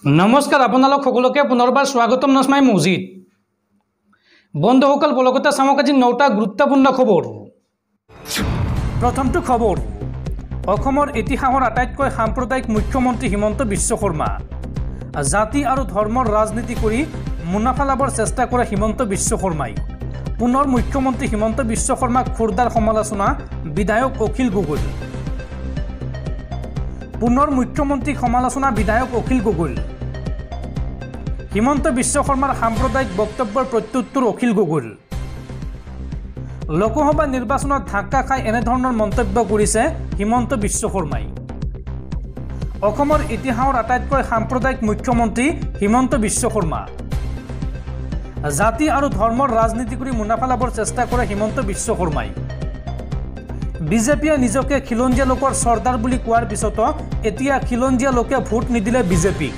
নমস্কাৰ আপোনালোক সকলোকে পুনৰবাৰ স্বাগতম নস্মাই মছজিদ বন্ধুসকল বলগতে চামক আজি 9টা গুৰুত্বপূৰ্ণ খবৰ। প্ৰথমটো খবৰ, অসমৰ ইতিহাসৰ আটাইতকৈ সাম্প্ৰদায়িক মুখ্যমন্ত্ৰী হিমন্ত বিশ্ব শৰ্মা। জাতি আৰু ধৰ্মৰ ৰাজনীতি কৰি মুনাফা লাভৰ চেষ্টা কৰে হিমন্ত বিশ্ব শৰ্মাই। পুনৰ মুখ্যমন্ত্ৰী হিমন্ত বিশ্ব শৰ্মাক খোৰদাৰ সমালোচনা বিধায়ক অখিল গগৈ। পুনৰ মুখ্যমন্ত্ৰীক সমালোচনা বিধায়ক অখিল গগৈ। হিমন্ত বিশ্ব শৰ্মাৰ সাম্প্ৰদায়িক বক্তব্যৰ প্ৰত্যুত্তৰ অখিল গগৈ। লোকসভা নিৰ্বাচনত ধাক্কা খাই এনেধৰণৰ মন্তব্য কৰিছে হিমন্ত বিশ্ব শৰ্মাই। অসমৰ ইতিহাসৰ আটাইতকৈ সাম্প্ৰদায়িক মুখ্যমন্ত্ৰী হিমন্ত বিশ্ব শৰ্মা। জাতি আৰু ধৰ্মৰ ৰাজনীতি কৰি মুনাফা লাভৰ চেষ্টা কৰে হিমন্ত বিশ্ব শৰ্মাই। বিজেপিয়ে নিজকে খিলঞ্জীয়া লোকৰ চৰ্দাৰ বুলি কোৱাৰ পিছতো এতিয়া খিলঞ্জীয়া লোকে ভোট নিদিলে বিজেপিক।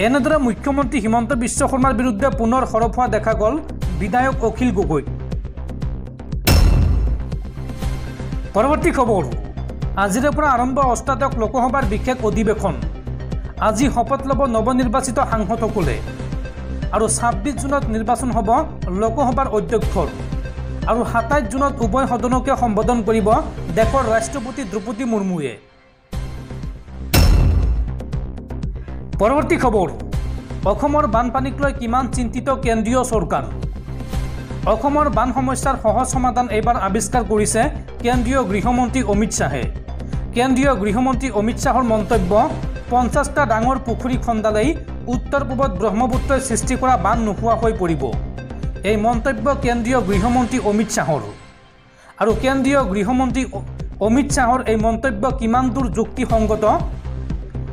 এনেদৰে মুখ্যমন্ত্ৰী হিমন্ত বিশ্ব শৰ্মাৰ বিৰুদ্ধে পুনৰ সৰব হোৱা দেখা গ'ল বিধায়ক অখিল গগৈ। পৰৱৰ্তী খবৰ, আজিৰে পৰা আৰম্ভ অষ্টাদশ লোকসভাৰ বিশেষ অধিৱেশন। আজি শপত ল'ব নৱনিৰ্বাচিত সাংসদসকলে আৰু 26 জুনত নিৰ্বাচন হ'ব লোকসভাৰ অধ্যক্ষৰ আৰু 27 জুনত উভয় সদনকে সম্বোধন কৰিব দেশৰ ৰাষ্ট্ৰপতি দ্ৰৌপদী মুৰ্মুৱে। পৰৱৰ্তী খবৰ, অসমৰ বানপানীক লৈ কিমান চিন্তিত কেন্দ্ৰীয় চৰকাৰ। অসমৰ বান সমস্যাৰ সহজ সমাধান এইবাৰ আৱিষ্কাৰ কৰিছে কেন্দ্ৰীয় গৃহমন্ত্ৰী অমিত শ্বাহে। কেন্দ্ৰীয় গৃহমন্ত্ৰী অমিত শ্বাহৰ মন্তব্য, 50টা ডাঙৰ পুখুৰী খন্দালেই উত্তৰ পূবত ব্ৰহ্মপুত্ৰই সৃষ্টি কৰা বান নোহোৱা হৈ পৰিব। এই মন্তব্য কেন্দ্ৰীয় গৃহমন্ত্ৰী অমিত শ্বাহৰ। আৰু কেন্দ্ৰীয় গৃহমন্ত্ৰী অমিত শ্বাহৰ এই মন্তব্য কিমান দূৰ যুক্তিসংগত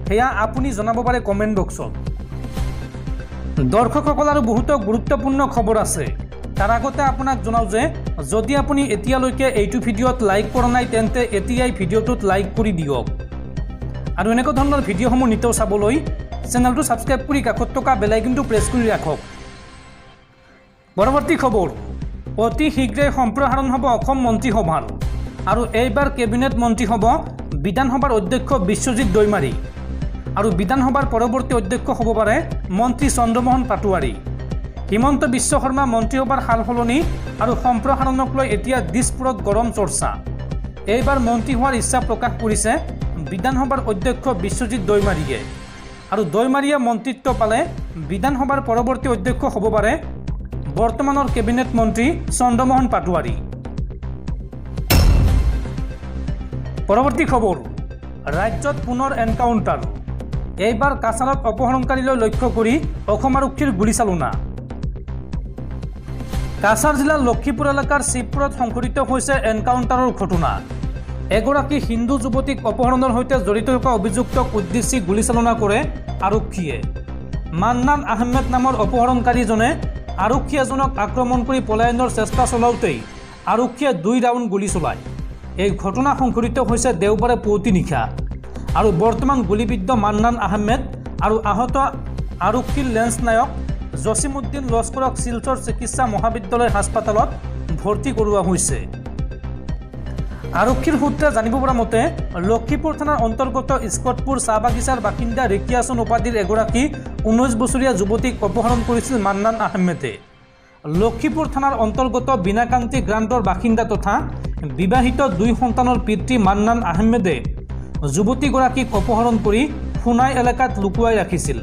সেয়া আপুনি জনাব পাৰে কমেণ্ট বক্সত। দৰ্শকসকল আৰু বহুতো গুৰুত্বপূৰ্ণ খবৰ আছে। তাৰ আগতে আপোনাক জনাওঁ যে যদি আপুনি এতিয়ালৈকে এইটো ভিডিঅ'ত লাইক কৰা নাই তেন্তে এতিয়াই ভিডিঅ'টোত লাইক কৰি দিয়ক আৰু এনেকুৱা ধৰণৰ ভিডিঅ'সমূহ নিতৌ চাবলৈ চেনেলটো ছাবস্ক্ৰাইব কৰি কাষত থকা বেল আইকনটো প্ৰেছ কৰি ৰাখক। পৰৱৰ্তী খবৰ, অতি শীঘ্ৰেই সম্প্ৰসাৰণ হ'ব অসম মন্ত্ৰীসভাৰ আৰু এইবাৰ কেবিনেট মন্ত্ৰী হ'ব বিধানসভাৰ অধ্যক্ষ বিশ্বজিৎ দৈমাৰী আৰু বিধানসভাৰ পৰৱৰ্তী অধ্যক্ষ হ'ব পাৰে মন্ত্ৰী চন্দ্ৰমোহন পাটোৱাৰী। হিমন্ত বিশ্ব শৰ্মা মন্ত্ৰীসভাৰ সাল সলনি আৰু সম্প্ৰসাৰণক লৈ এতিয়া দিছপুৰত গৰম চৰ্চা। এইবাৰ মন্ত্ৰী হোৱাৰ ইচ্ছা প্ৰকাশ কৰিছে বিধানসভাৰ অধ্যক্ষ বিশ্বজিৎ দৈমাৰীয়ে আৰু দৈমাৰীয়ে মন্ত্ৰিত্ব পালে বিধানসভাৰ পৰৱৰ্তী অধ্যক্ষ হ'ব পাৰে বৰ্তমানৰ কেবিনেট মন্ত্ৰী চন্দ্ৰমোহন পাটোৱাৰী। পৰৱৰ্তী খবৰ, ৰাজ্যত পুনৰ এনকাউণ্টাৰ। এইবাৰ কাছাৰত অপহৰণকাৰীলৈ লক্ষ্য কৰি অসম আৰক্ষীৰ গুলীচালনা। কাছাৰ জিলাৰ লক্ষীপুৰ এলেকাৰ শিৱপুৰত সংঘটিত হৈছে এনকাউণ্টাৰৰ ঘটনা। এগৰাকী হিন্দু যুৱতীক অপহৰণৰ সৈতে জড়িত থকা অভিযুক্তক উদ্দেশ্যি গুলীচালনা কৰে আৰক্ষীয়ে। মান্নান আহমেদ নামৰ অপহৰণকাৰীজনে আৰক্ষী এজনক আক্ৰমণ কৰি পলায়নৰ চেষ্টা চলাওঁতেই আৰক্ষীয়ে 2 ৰাউণ্ড গুলী চলায়। এই ঘটনা সংঘটিত হৈছে দেওবাৰে পুৱতি নিশা আৰু বৰ্তমান গুলীবিদ্ধ মান্নান আহমেদ আৰু আহত আৰক্ষীৰ লেন্স নায়ক জছিমুদ্দিন লস্কৰক শিলচৰ চিকিৎসা মহাবিদ্যালয় হাস্পতালত ভৰ্তি কৰোৱা হৈছে। আৰক্ষীৰ সূত্ৰে জানিব পৰা মতে লক্ষীপুৰ থানাৰ অন্তৰ্গত স্কটপুৰ চাহ বাগিচাৰ বাসিন্দা ৰিকিয়াচন উপাধিৰ এগৰাকী 19 বছৰীয়া যুৱতীক অপহৰণ কৰিছিল মান্নান আহমেদে। লক্ষীপুৰ থানাৰ অন্তৰ্গত বিনাকান্তি গ্ৰান্টৰ বাসিন্দা তথা বিবাহিত 2 সন্তানৰ পিতৃ মান্নান আহমেদে যুৱতীগৰাকীক অপহৰণ কৰি সোণাই এলেকাত লুকুৱাই ৰাখিছিল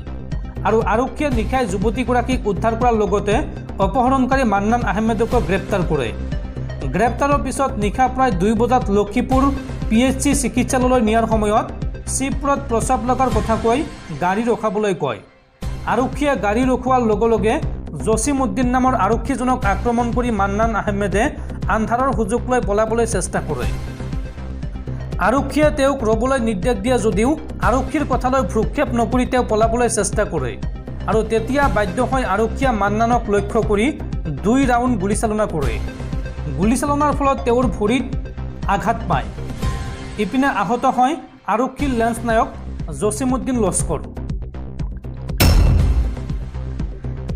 আৰু আৰক্ষীয়ে নিশাই যুৱতীগৰাকীক উদ্ধাৰ কৰাৰ লগতে অপহৰণকাৰী মান্নান আহমেদকো গ্ৰেপ্তাৰ কৰে। গ্ৰেপ্তাৰৰ পিছত নিশা প্ৰায় 2 বজাত লক্ষীপুৰ PHC চিকিৎসালয়লৈ নিয়াৰ সময়ত শিৱপুৰত প্ৰস্ৰাৱ লগাৰ কথা কৈ গাড়ী ৰখাবলৈ কয়। আৰক্ষীয়ে গাড়ী ৰখোৱাৰ লগে লগে জছিমুদ্দিন নামৰ আৰক্ষীজনক আক্ৰমণ কৰি মান্নান আহমেদে আন্ধাৰৰ সুযোগ লৈ পলাবলৈ চেষ্টা কৰে। আৰক্ষীয়ে তেওঁক ৰ'বলৈ নিৰ্দেশ দিয়ে যদিও আৰক্ষীৰ কথালৈ ভ্ৰূক্ষেপ নকৰি তেওঁ পলাবলৈ চেষ্টা কৰে আৰু তেতিয়া বাধ্য হৈ আৰক্ষীয়ে মান্নানক লক্ষ্য কৰি 2 ৰাউণ্ড গুলীচালনা কৰে। গুলীচালনাৰ ফলত তেওঁৰ ভৰিত আঘাত পায়। ইপিনে আহত হয় আৰক্ষীৰ লেন্স নায়ক জছিমুদ্দিন লস্কৰ।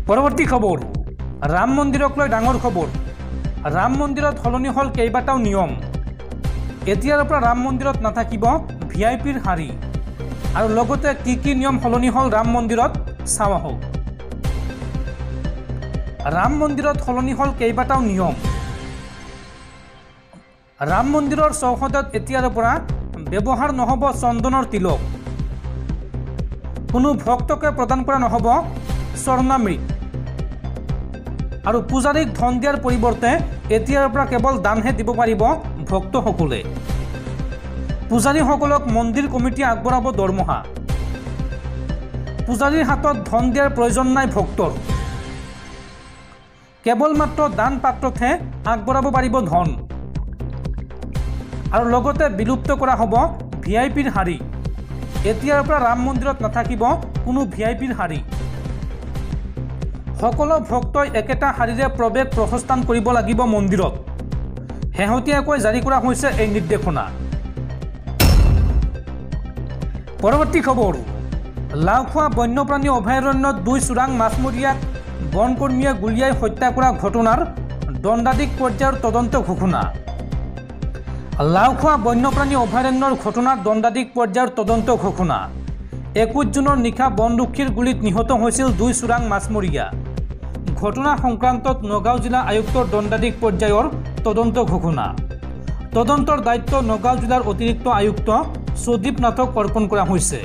পৰৱৰ্তী খবৰ, ৰাম মন্দিৰক লৈ ডাঙৰ খবৰ। ৰাম মন্দিৰত সলনি হ'ল কেইবাটাও নিয়ম। এতিয়াৰ পৰা ৰাম মন্দিৰত নাথাকিব ভিআইপিৰ শাৰী। আৰু লগতে কি নিয়ম সলনি হ'ল ৰাম মন্দিৰত চাওঁ আহক। ৰাম মন্দিৰত সলনি হ'ল কেইবাটাও নিয়ম। ৰাম মন্দিৰৰ চৌহদত এতিয়াৰ পৰা ব্যৱহাৰ নহ'ব চন্দনৰ তিলক, কোনো ভক্তকে প্ৰদান কৰা নহ'ব স্বৰ্ণামৃত, আৰু পূজাৰীক ধন দিয়াৰ পৰিৱৰ্তে এতিয়াৰ পৰা কেৱল দানহে দিব পাৰিব ভক্তসকলে। পূজাৰীসকলক মন্দিৰ কমিটিয়ে আগবঢ়াব দৰমহা। পূজাৰীৰ হাতত ধন দিয়াৰ প্ৰয়োজন নাই ভক্তৰ, কেৱল মাত্ৰ দান পাত্ৰতহে আগবঢ়াব পাৰিব ধন। আৰু লগতে বিলুপ্ত কৰা হ'ব ভিআইপিৰ শাৰী। এতিয়াৰ পৰা ৰাম মন্দিৰত নাথাকিব কোনো ভিআইপিৰ শাৰী। সকলো ভক্তই একেটা শাৰীৰে প্ৰৱেশ প্ৰস্থান কৰিব লাগিব মন্দিৰত। শেহতীয়াকৈ জাৰি কৰা হৈছে এই নিৰ্দেশনা। পৰৱৰ্তী খবৰ, লাওখোৱা বন্যপ্ৰাণী অভয়াৰণ্যত 2 চোৰাং মাছমৰীয়াক বনকৰ্মীয়ে গুলীয়াই হত্যা কৰা ঘটনাৰ দণ্ডাধীশ পৰ্যায়ৰ তদন্ত ঘোষণা। লাওখোৱা বন্যপ্ৰাণী অভয়াৰণ্যৰ ঘটনাৰ দণ্ডাধীশ পৰ্যায়ৰ তদন্ত ঘোষণা। 21 জুনৰ নিশা বনৰক্ষীৰ গুলীত নিহত হৈছিল 2 চোৰাং মাছমৰীয়া। ঘটনা সংক্ৰান্তত নগাঁও জিলা আয়ুক্তৰ দণ্ডাধীশ পৰ্যায়ৰ তদন্ত ঘোষণা। তদন্তৰ দায়িত্ব নগাঁও জিলাৰ অতিৰিক্ত আয়ুক্ত সুদীপ নাথক অৰ্পণ কৰা হৈছে।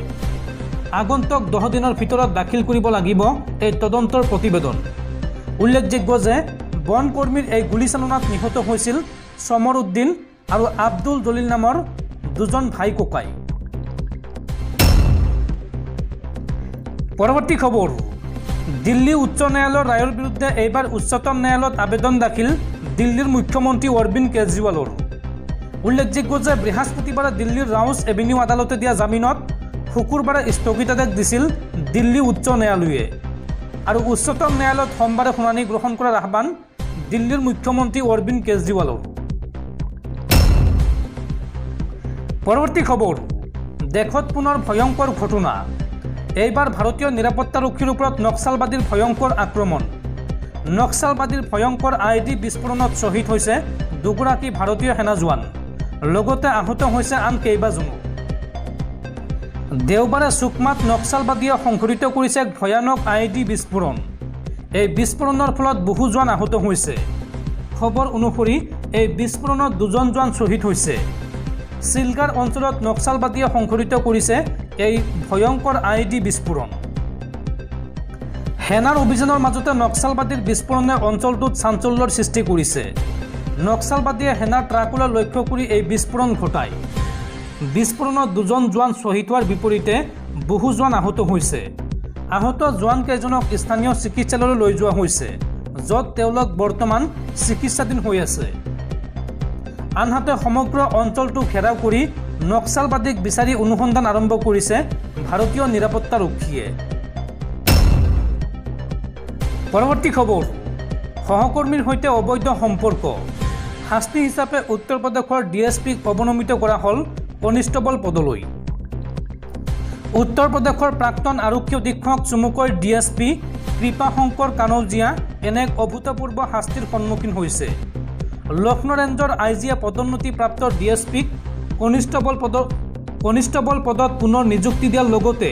আগন্তুক 10 দিনৰ ভিতৰত দাখিল কৰিব লাগিব এই তদন্তৰ প্ৰতিবেদন। উল্লেখযোগ্য যে বনকৰ্মীৰ এই গুলীচালনাত নিহত হৈছিল সমৰ উদ্দিন আৰু আব্দুল জলিল নামৰ 2জন ভাই ককাই। পৰৱৰ্তী খবৰ, দিল্লী উচ্চ ন্যায়ালয়ৰ ৰায়ৰ বিৰুদ্ধে এইবাৰ উচ্চতম ন্যায়ালয়ত আবেদন দাখিল দিল্লীৰ মুখ্যমন্ত্ৰী অৰবিন্দ কেজৰিৱালৰ। উল্লেখযোগ্য যে বৃহস্পতিবাৰে দিল্লীৰ ৰাউছ এভিনিউ আদালতে দিয়া জামিনত শুকুৰবাৰে স্থগিতাদেশ দিছিল দিল্লী উচ্চ ন্যায়ালয়ে। আৰু উচ্চতম ন্যায়ালয়ত সোমবাৰে শুনানি গ্ৰহণ কৰাৰ আহ্বান দিল্লীৰ মুখ্যমন্ত্ৰী অৰবিন্দ কেজৰিৱালৰ। পৰৱৰ্তী খবৰ, দেশত পুনৰ ভয়ংকৰ ঘটনা। এইবাৰ ভাৰতীয় নিৰাপত্তাৰক্ষীৰ ওপৰত নক্সালবাদীৰ ভয়ংকৰ আক্ৰমণ। নক্সালবাদীৰ ভয়ংকৰ আইডি বিস্ফোৰণত শ্বহীদ হৈছে 2গৰাকী ভাৰতীয় সেনা জোৱান, লগতে আহত হৈছে আন কেইবাজনো। দেওবাৰে সুকমাত নক্সালবাদীয়ে সংঘটিত কৰিছে এক ভয়ানক আইডি বিস্ফোৰণ। এই বিস্ফোৰণৰ ফলত বহু জোৱান আহত হৈছে। খবৰ অনুসৰি এই বিস্ফোৰণত 2জন জোৱান শ্বহীদ হৈছে। চিলগাৰ অঞ্চলত নক্সালবাদীয়ে সংঘটিত কৰিছে এই ভয়ংকৰ আইডি বিস্ফোৰণ। সেনাৰ অভিযানৰ মাজতে নক্সালবাদীৰ বিস্ফোৰণে অঞ্চলটোত চাঞ্চল্যৰ সৃষ্টি কৰিছে। নক্সালবাদীয়ে সেনাৰ ট্ৰাকলৈ লক্ষ্য কৰি এই বিস্ফোৰণ ঘটায়। বিস্ফোৰণত 2জন জোৱান শ্বহীদ হোৱাৰ বিপৰীতে বহু জোৱান আহত হৈছে। আহত জোৱানকেইজনক স্থানীয় চিকিৎসালয়লৈ লৈ যোৱা হৈছে, য'ত তেওঁলোক বৰ্তমান চিকিৎসাধীন হৈ আছে। আনহাতে সমগ্ৰ অঞ্চলটো ঘেৰাও কৰি নক্সালবাদীক বিচাৰি অনুসন্ধান আৰম্ভ কৰিছে ভাৰতীয় নিৰাপত্তাৰক্ষীয়ে। পৰৱৰ্তী খবৰ, সহকৰ্মীৰ সৈতে অবৈধ সম্পৰ্ক। শাস্তি হিচাপে উত্তৰ প্ৰদেশৰ ডিএছপিক অৱনমিত কৰা হ'ল কনিষ্টবল পদলৈ। উত্তৰ প্ৰদেশৰ প্ৰাক্তন আৰক্ষী অধীক্ষক চমুকৈ ডিএছপি কৃপাশংকৰ কানৌজিয়া এনে এক অভূতপূৰ্ব শাস্তিৰ সন্মুখীন হৈছে। লক্ষ্ণৌ ৰেঞ্জৰ আইজিয়ে পদোন্নতিপ্ৰাপ্ত ডিএছপিক কনিষ্টবল পদত পুনৰ নিযুক্তি দিয়াৰ লগতে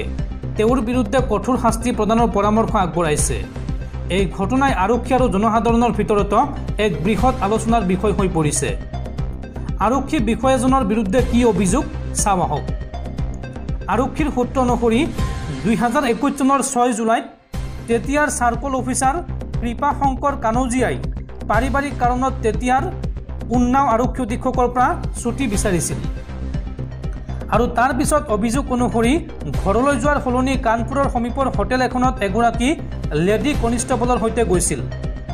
তেওঁৰ বিৰুদ্ধে কঠোৰ শাস্তি প্ৰদানৰ পৰামৰ্শ আগবঢ়াইছে। এই ঘটনাই আৰক্ষী আৰু জনসাধাৰণৰ ভিতৰত এক বৃহৎ আলোচনাৰ বিষয় হৈ পৰিছে। আৰক্ষী বিষয়াজনৰ বিৰুদ্ধে কি অভিযোগ চাওঁ আহক। আৰক্ষীৰ সূত্ৰ অনুসৰি 2021 চনৰ 6 জুলাইত তেতিয়াৰ চাৰ্কল অফিচাৰ কৃপাশংকৰ কানৌজিয়াই পাৰিবাৰিক কাৰণত তেতিয়াৰ উন্নাও আৰক্ষী অধীক্ষকৰ পৰা ছুটি বিচাৰিছিল। আৰু তাৰ পিছত অভিযোগ অনুসৰি ঘৰলৈ যোৱাৰ সলনি কানপুৰৰ সমীপৰ হোটেল এখনত এগৰাকী লেডি কনিষ্টবলৰ সৈতে গৈছিল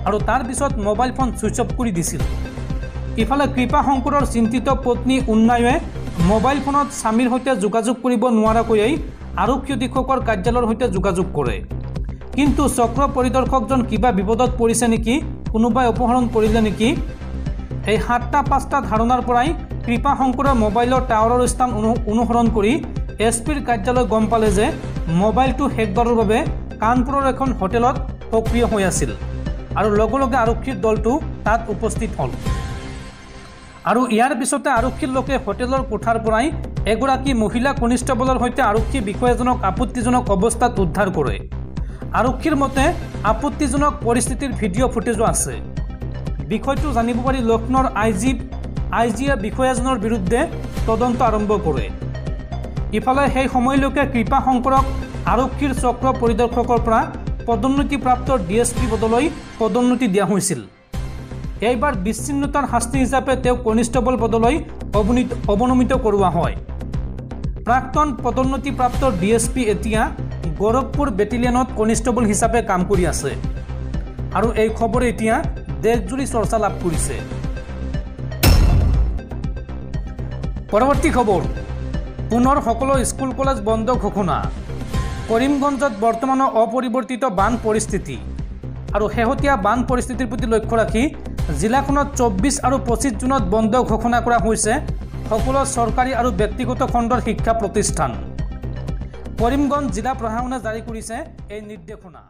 আৰু তাৰ পিছত মোবাইল ফোন ছুইচ অফ কৰি দিছিল। ইফালে কৃপাশংকৰৰ চিন্তিত পত্নী উন্নায়ে মোবাইল ফোনত স্বামীৰ সৈতে যোগাযোগ কৰিব নোৱাৰাকৈয়ে আৰক্ষী অধীক্ষকৰ কাৰ্যালয়ৰ সৈতে যোগাযোগ কৰে। কিন্তু চক্ৰ পৰিদৰ্শকজন কিবা বিপদত পৰিছে নেকি, কোনোবাই অপহৰণ কৰিলে নেকি, এই 7টা-5টা ধাৰণাৰ পৰাই কৃপাশংকৰৰ মোবাইলৰ টাৱাৰৰ স্থান অনুসৰণ কৰি এছপিৰ কাৰ্যালয় গম পালে যে মোবাইলটো শেষবাৰৰ বাবে কানপুৰৰ এখন হোটেলত সক্ৰিয় হৈ আছিল আৰু লগে লগে আৰক্ষীৰ দলটো তাত উপস্থিত হ'ল। আৰু ইয়াৰ পিছতে আৰক্ষীৰ লোকে হোটেলৰ কোঠাৰ পৰাই এগৰাকী মহিলা কনিষ্টেবলৰ সৈতে আৰক্ষী বিষয়াজনক আপত্তিজনক অৱস্থাত উদ্ধাৰ কৰে। আৰক্ষীৰ মতে আপত্তিজনক পৰিস্থিতিৰ ভিডিঅ' ফুটেজো আছে। বিষয়টো জানিব পাৰি লক্ষ্ণৌৰ আইজিয়ে বিষয়াজনৰ বিৰুদ্ধে তদন্ত আৰম্ভ কৰে। ইফালে সেই সময়লৈকে কৃপা শংকৰক আৰক্ষীৰ চক্ৰ পৰিদৰ্শকৰ পৰা পদোন্নতিপ্ৰাপ্ত DSP পদলৈ পদোন্নতি দিয়া হৈছিল। এইবাৰ বিচ্ছিন্নতাৰ শাস্তি হিচাপে তেওঁক কনিষ্টেবল পদলৈ অৱনমিত কৰোৱা হয়। প্ৰাক্তন পদোন্নতিপ্ৰাপ্ত DSP এতিয়া গৌৰৱপুৰ বেটেলিয়নত কনিষ্টেবল হিচাপে কাম কৰি আছে আৰু এই খবৰে এতিয়া দেশজুৰি চৰ্চা লাভ কৰিছে। পৰৱৰ্তী খবৰ, পুনৰ সকলো স্কুল কলেজ বন্ধ ঘোষণা। কৰিমগঞ্জত বৰ্তমানো অপৰিৱৰ্তিত বান পৰিস্থিতি আৰু শেহতীয়া বান পৰিস্থিতিৰ প্ৰতি লক্ষ্য ৰাখি জিলাখনত 24 আৰু 25 জুনত বন্ধ ঘোষণা কৰা হৈছে সকলো চৰকাৰী আৰু ব্যক্তিগত খণ্ডৰ শিক্ষা প্ৰতিষ্ঠান। কৰিমগঞ্জ জিলা প্ৰশাসনে জাৰি কৰিছে এই নিৰ্দেশনা।